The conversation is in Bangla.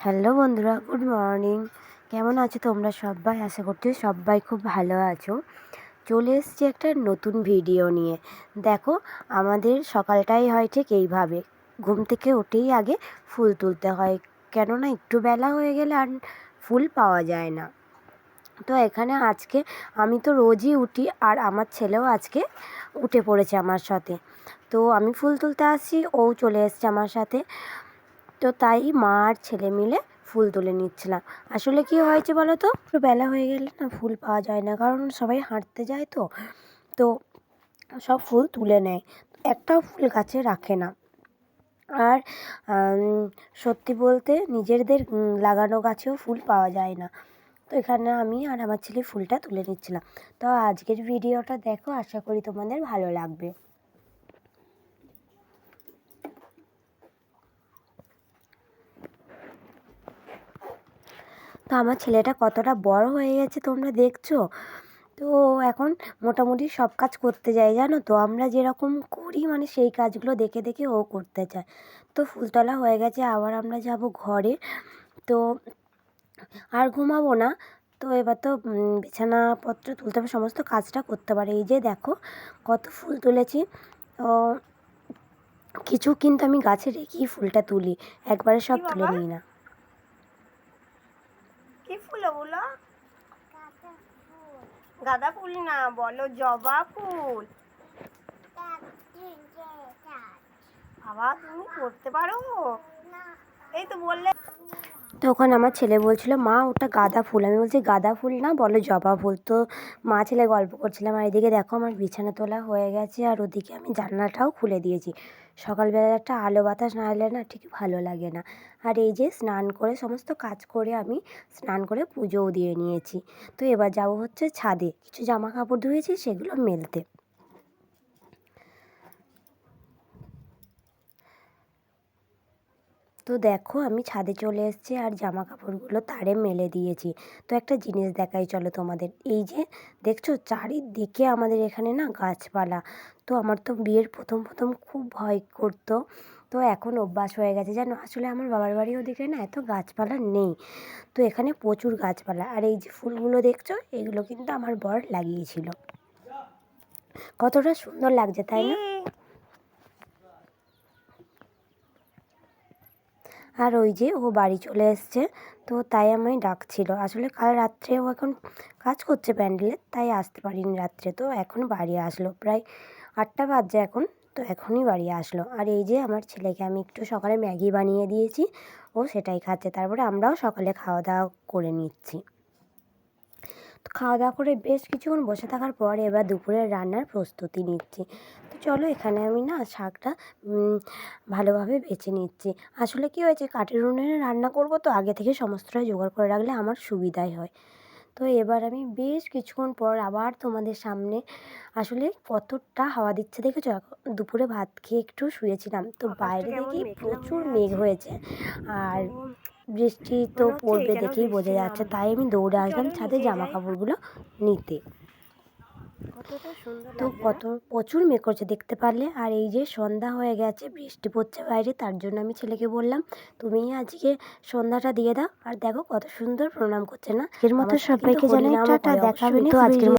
হ্যালো বন্ধুরা, গুড মর্নিং। কেমন আছো তোমরা সবাই? আশা করছি সবাই খুব ভালো আছো। চলে এসেছি একটা নতুন ভিডিও নিয়ে। দেখো, আমাদের সকালটাই হয় ঠিক এইভাবে, ঘুম থেকে উঠেই আগে ফুল তুলতে হয়, কেননা একটু বেলা হয়ে গেলে আর ফুল পাওয়া যায় না। তো এখানে আজকে আমি তো রোজই উঠি, আর আমার ছেলেও আজকে উঠে পড়েছে আমার সাথে। তো আমি ফুল তুলতে আসছি, ও চলে এসছে আমার সাথে। তো তাই মা আর ছেলে মিলে ফুল তুলে নিচ্ছিলাম। আসলে কি হয়েছে বলো তো, একটু বেলা হয়ে গেলে না ফুল পাওয়া যায় না, কারণ সবাই হাঁটতে যায়। তো তো সব ফুল তুলে নেয়, একটাও ফুল গাছে রাখে না। আর সত্যি বলতে নিজেদের লাগানো গাছেও ফুল পাওয়া যায় না। তো এখানে আমি আর আমার ছেলে ফুলটা তুলে নিচ্ছিলাম। তো আজকের ভিডিওটা দেখো, আশা করি তোমাদের ভালো লাগবে। তো আমার ছেলেটা কতটা বড় হয়ে গেছে তোমরা দেখছো। তো এখন মোটামুটি সব কাজ করতে যায়, জানো তো। আমরা যেরকম করি মানে সেই কাজগুলো দেখে দেখে ও করতে চায়। তো ফুল তোলা হয়ে গেছে, আবার আমরা যাব ঘরে। তো আর ঘুমাবো না। তো এবার তো বিছানাপত্র তুলতে হবে, সমস্ত কাজটা করতে পারে। এই যে দেখো কত ফুল তুলেছি। তো কিছু কিন্তু আমি গাছে রেখেই ফুলটা তুলি, একবারে সব তুলে নিই না। কি ফুল ওগুলো? গাঁদা ফুল না, বলো জবা ফুল। বাবা তুমি করতে পারো? এই তো বললে। তখন আমার ছেলে বলছিল, মা ওটা গাঁদা ফুল। আমি বলছি গাঁদা ফুল না, বলো জবা ফুল। তো মা ছেলে গল্প করছিলাম, আর এদিকে দেখো আমার বিছানা তোলা হয়ে গেছে, আর ওদিকে আমি জানলাটাও খুলে দিয়েছি। সকালবেলা একটা আলো বাতাস না এলে না ঠিক ভালো লাগে না। আর এই যে স্নান করে সমস্ত কাজ করে আমি স্নান করে পুজোও দিয়ে নিয়েছি। তো এবার যাবো হচ্ছে ছাদে, কিছু জামা কাপড় ধুয়েছি সেগুলো মেলতে। তো দেখো আমি ছাদে চলে এসেছি, আর জামা কাপড়গুলো তারে মেলে দিয়েছি। তো একটা জিনিস দেখাই চলো তোমাদের। এই যে দেখছো চারিদিকে আমাদের এখানে না গাছপালা। তো আমার তো বিয়ের প্রথম প্রথম খুব ভয় করতো, তো এখন অভ্যাস হয়ে গেছে জানো। আসলে আমার বাবার বাড়ির ওদিকে না এত গাছপালা নেই, তো এখানে প্রচুর গাছপালা। আর এই যে ফুলগুলো দেখছো, এগুলো কিন্তু আমার বর লাগিয়েছিল। কতটা সুন্দর লাগছে তাই না? আর ওই যে ও বাড়ি চলে এসছে, তো তাই আমায় ডাকছিল। আসলে কাল রাত্রে ও এখন কাজ করছে প্যান্ডেলের, তাই আসতে পারিনি রাত্রে। তো এখন বাড়ি আসলো, প্রায় 8টা বাজছে এখন। তো এখনই বাড়ি আসলো। আর এই যে আমার ছেলেকে আমি একটু সকালে ম্যাগি বানিয়ে দিয়েছি, ও সেটাই খাচ্ছে। তারপরে আমরাও সকালে খাওয়া দাওয়া করে নিচ্ছি। তো খাওয়া দাওয়া করে বেশ কিছুক্ষণ বসে থাকার পর এবার দুপুরের রান্নার প্রস্তুতি নিচ্ছি। তো চলো, এখানে আমি না শাকটা ভালোভাবে বেছে নিচ্ছি। আসলে কি হয়েছে, কাঠের উনুনে রান্না করব, তো আগে থেকে সমস্তটা জোগাড় করে রাখলে আমার সুবিধাই হয়। তো এবার আমি বেশ কিছুক্ষণ পর আবার তোমাদের সামনে। আসলে কতটা হাওয়া দিচ্ছে দেখেছো। দুপুরে ভাত খেয়ে একটু শুয়েছিলাম, তো বাইরে দেখি প্রচুর মেঘ হয়েছে, আর বৃষ্টি তো পড়বে দেখেই বোঝা যাচ্ছে। তাই আমি দৌড়ে আসলাম ছাদে জামা কাপড়গুলো নিতে। তো প্রচুর মেঘ করছে দেখতে পারলে। আর এই যে সন্ধ্যা হয়ে গেছে, বৃষ্টি পড়ছে বাইরে, তার জন্য আমি ছেলেকে বললাম তুমি আজকে সন্ধ্যাটা দিয়ে দাও। আর দেখো কত সুন্দর প্রণাম করছে না। এর মতো সবাইকে জানাই টাটা, দেখা হবে নেক্সট ভিডিও।